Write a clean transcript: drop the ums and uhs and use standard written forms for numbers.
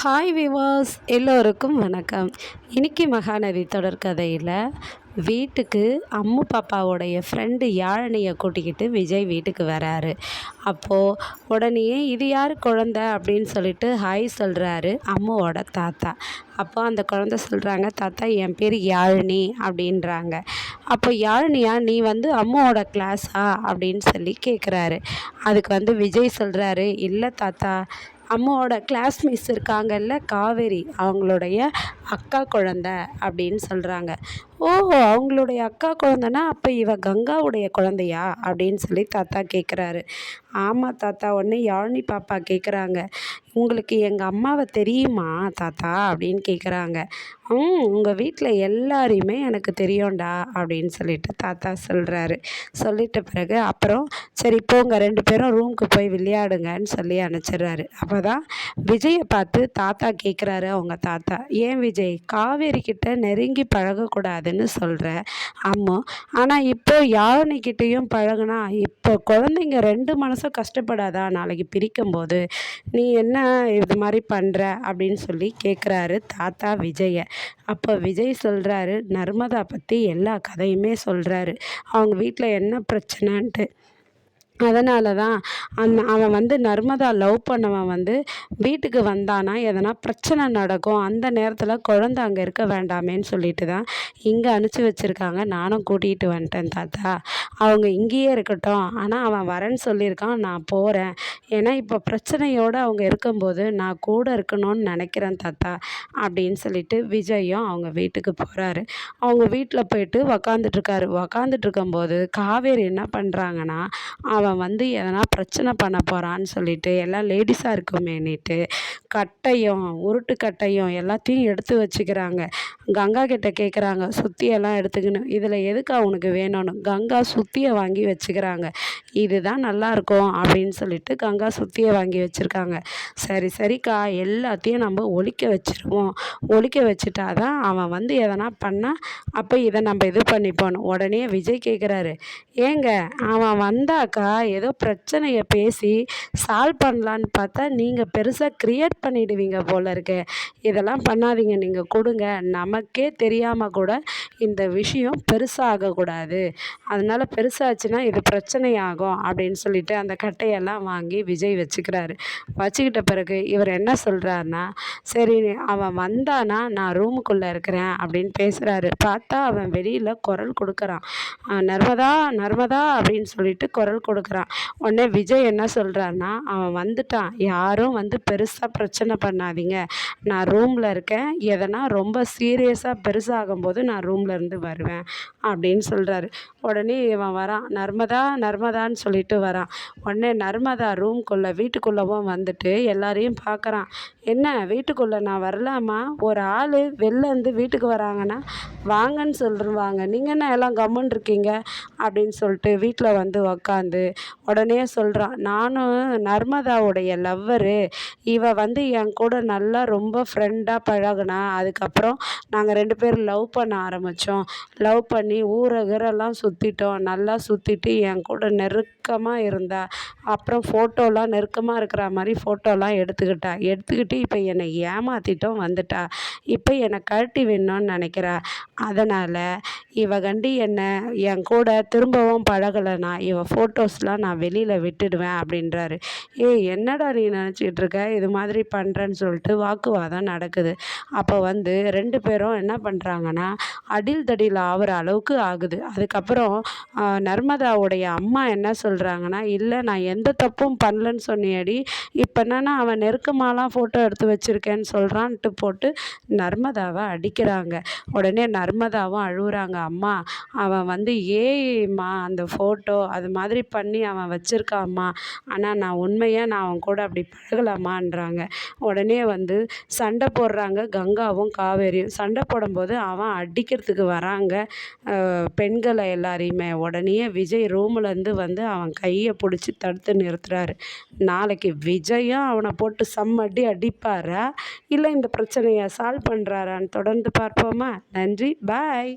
Hi விவாஸ், எல்லோருக்கும் வணக்கம். இன்னைக்கு மகாநதி தொடர்கதையில் வீட்டுக்கு அம்மு பாப்பாவோடைய ஃப்ரெண்டு யாழினியை கூட்டிக்கிட்டு விஜய் வீட்டுக்கு வராரு. அப்போது உடனே இது யார் குழந்த அப்படின்னு சொல்லிட்டு ஹாய் சொல்கிறாரு அம்முவோட தாத்தா. அப்போ அந்த குழந்தை சொல்கிறாங்க, தாத்தா என் பேர் யாழினி அப்படின்றாங்க. அப்போ யாழினியா, நீ அம்முவோட கிளாஸா அப்படின்னு சொல்லி கேட்குறாரு. அதுக்கு விஜய் சொல்கிறாரு, இல்லை தாத்தா, அம்மாவோட கிளாஸ் மிஸ் இருக்காங்கல்ல காவேரி, அவங்களுடைய அக்கா குழந்த அப்படின்னு சொல்கிறாங்க. ஓ, அவங்களுடைய அக்கா குழந்தைன்னா அப்போ இவ கங்காவுடைய குழந்தையா அப்படின்னு சொல்லி தாத்தா கேட்குறாரு. ஆமாம் தாத்தா. ஒன்று யாழினி பாப்பா கேட்குறாங்க, உங்களுக்கு எங்கள் அம்மாவை தெரியுமா தாத்தா அப்படின்னு கேட்குறாங்க. உங்கள் வீட்டில் எல்லாரையுமே எனக்கு தெரியும்டா அப்படின்னு சொல்லிட்டு தாத்தா சொல்கிறாரு. சொல்லிட்ட பிறகு அப்புறம் சரி போங்க, 2 பேரும் ரூமுக்கு போய் விளையாடுங்கன்னு சொல்லி அனுப்பிச்சிடுறாரு. அப்போ தான் விஜயை பார்த்து தாத்தா கேட்குறாரு அவங்க தாத்தா, ஏன் விஜய், காவேரி கிட்ட நெருங்கி பழகக்கூடாதுன்னு சொல்கிற அம்மா, ஆனால் இப்போ யாழினிக்கிட்டேயும் பழகுனா இப்போ குழந்தைங்க 2 மனசும் கஷ்டப்படாதா நாளைக்கு பிரிக்கும்போது, நீ என்ன இது மாதிரி பண்ணுற அப்படின்னு சொல்லி கேட்குறாரு தாத்தா விஜயை. அப்போ விஜய் சொல்கிறாரு, நர்மதா பற்றி எல்லா கதையுமே சொல்கிறாரு, அவங்க வீட்டில் என்ன பிரச்சனைன்ட்டு. அதனால தான் அவன் நர்மதா லவ் பண்ணவன் வீட்டுக்கு வந்தானா எதனா பிரச்சனை நடக்கும், அந்த நேரத்தில் குழந்தை அங்கே இருக்க வேண்டாமேன்னு சொல்லிட்டு தான் இங்கே அனுப்பிச்சி வச்சுருக்காங்க. நானும் கூட்டிகிட்டு வந்துட்டேன் தாத்தா, அவங்க இங்கேயே இருக்கட்டும், ஆனால் அவன் வரேன்னு சொல்லியிருக்கான், நான் போகிறேன். ஏன்னா இப்போ பிரச்சனையோடு அவங்க இருக்கும்போது நான் கூட இருக்கணும்னு நினைக்கிறேன் தாத்தா அப்படின்னு சொல்லிட்டு விஜயும் அவங்க வீட்டுக்கு போகிறாரு. அவங்க வீட்டில் போயிட்டு உக்காந்துட்டு இருக்கும்போது காவேரி என்ன பண்ணுறாங்கன்னா, அவன் எதனா பிரச்சனை பண்ண போகிறான்னு சொல்லிட்டு எல்லாம் லேடிஸாக இருக்குமேனிட்டு கட்டையும் உருட்டு கட்டையும் எல்லாத்தையும் எடுத்து வச்சுக்கிறாங்க. கங்கா கிட்ட கேட்குறாங்க, சுத்தியெல்லாம் எடுத்துக்கணும், இதில் எதுக்கு அவனுக்கு வேணும்னு. கங்கா சுத்தியை வாங்கி வச்சுக்கிறாங்க. இதுதான் நல்லாயிருக்கும் அப்படின்னு சொல்லிட்டு கங்கா சுத்தியை வாங்கி வச்சுருக்காங்க. சரிக்கா, எல்லாத்தையும் நம்ம ஒழிக்க வச்சுருவோம், ஒழிக்க வச்சுட்டா தான் அவன் எதனா பண்ணால் அப்போ இதை நம்ம இது பண்ணிப்போம். உடனே விஜய் கேட்குறாரு, ஏங்க அவன் வந்தாக்கா ஏதோ பிரச்சனையை பேசி சால்வ் பண்ணலான்னு பார்த்தா நீங்கள் பெருசாக க்ரியேட் பண்ணிடுவீங்க போல இருக்கு. இதெல்லாம் பண்ணாதீங்க, நீங்கள் கொடுங்க, நமக்கே தெரியாமல் கூட இந்த விஷயம் பெருசாகக்கூடாது, அதனால் பெருசாச்சுன்னா இது பிரச்சனையாகும் அப்படின்னு சொல்லிட்டு அந்த கட்டையெல்லாம் வாங்கி விஜய் வச்சுக்கிறாரு. வச்சுக்கிட்ட பிறகு இவர் என்ன சொல்கிறாருன்னா, சரி அவன் வந்தானா நான் ரூமுக்குள்ளே இருக்கிறேன் அப்படின்னு பேசுகிறாரு. பார்த்தா அவன் வெளியில் குரல் கொடுக்குறான், நர்மதா நர்மதா அப்படின்னு சொல்லிட்டு குரல் கொடுக்குறான். உடனே விஜய் என்ன சொல்கிறான்னா, அவன் வந்துட்டான், யாரும் பெருசாக பிரச்சனை பண்ணாதீங்க, நான் ரூமில் இருக்கேன், எதனா ரொம்ப சீரியஸாக பெருசாகும்போது நான் ரூம்லேருந்து வருவேன் அப்படின்னு சொல்கிறாரு. உடனே இவன் வரான், நர்மதான்னு சொல்லிட்டு வரான். உடனே நர்மதா வீட்டுக்குள்ளவும் வந்துட்டு எல்லாரையும் பார்க்குறான். என்ன வீட்டுக்குள்ளே நான் வரலாமா, ஒரு ஆள் வெளிலேருந்து வீட்டுக்கு வராங்கன்னா வாங்கன்னு சொல்லிடுவாங்க, நீங்கள் என்ன எல்லாம் கம்முன்னு இருக்கீங்க அப்படின்னு சொல்லிட்டு வீட்டில் உக்காந்து உடனே சொல்கிறான், நானும் நர்மதாவுடைய லவ்வரு, இவ என் கூட நல்லா ரொம்ப ஃப்ரெண்டாக பழகுனா, அதுக்கப்புறம் நாங்கள் 2 பேரும் லவ் பண்ண ஆரம்பித்தோம், லவ் பண்ணி ஊரெல்லாம் சுற்றிட்டோம், நல்லா சுற்றிட்டு என் கூட நெருக்கமாக இருந்தா, அப்புறம் ஃபோட்டோலாம் நெருக்கமாக இருக்கிற மாதிரி ஃபோட்டோலாம் எடுத்துக்கிட்டு இப்போ என்னை ஏமாற்றிட்டும் வந்துட்டா, இப்போ என்னை கழட்டி விடணும்னு நினைக்கிறா, அதனால் இவ என் கூட திரும்பவும் பழகலைன்னா இவ ஃபோட்டோஸ்லாம் நான் வெளியில் விட்டுடுவேன் அப்படின்றாரு. என்னடா நீ நினச்சிக்கிட்டு இருக்க, இது மாதிரி பண்ணுறேன்னு சொல்லிட்டு வாக்குவாதம் நடக்குது. அப்போ 2 பேரும் என்ன பண்ணுறாங்கன்னா அடில் தடியில் ஆகிற அளவுக்கு ஆகுது. அதுக்கப்புறம் நர்மதாவுடைய அம்மா என்ன சொல்கிறாங்கன்னா, இல்லை நான் எந்த தப்பும் பண்ணலன்னு சொன்னியடி, இப்போ என்னன்னா அவன் நெருக்கமாலாம் ஃபோட்டோ எடுத்து வச்சுருக்கேன்னு சொல்கிறான்ட்டு போட்டு நர்மதாவை அடிக்கிறாங்க. உடனே நர்மதாவும் அழுகுறாங்க, அம்மா அவன் ஏம்மா அந்த ஃபோட்டோ அது மாதிரி பண்ணி அவன் வச்சுருக்காம்மா, ஆனால் நான் உண்மையாக நான் அவன் கூட அப்படி பழகலாமான்றாங்க. உடனே சண்டை போடுறாங்க கங்காவும் காவேரியும். சண்டை போடும்போது அவன் அடிக்கிறதுக்கு வராங்க பெண்களை எல்லாரையுமே. உடனே விஜய் ரூம்லேருந்து அவன் கையை பிடிச்சி தடுத்து நிறுத்துறாரு. நாளைக்கு விஜயும் அவனை போட்டு செம்மடி அடிப்பாரா, இல்லை இந்த பிரச்சனையை சால்வ் பண்ணுறாரான்னு தொடர்ந்து பார்ப்போமா. நன்றி, பாய்.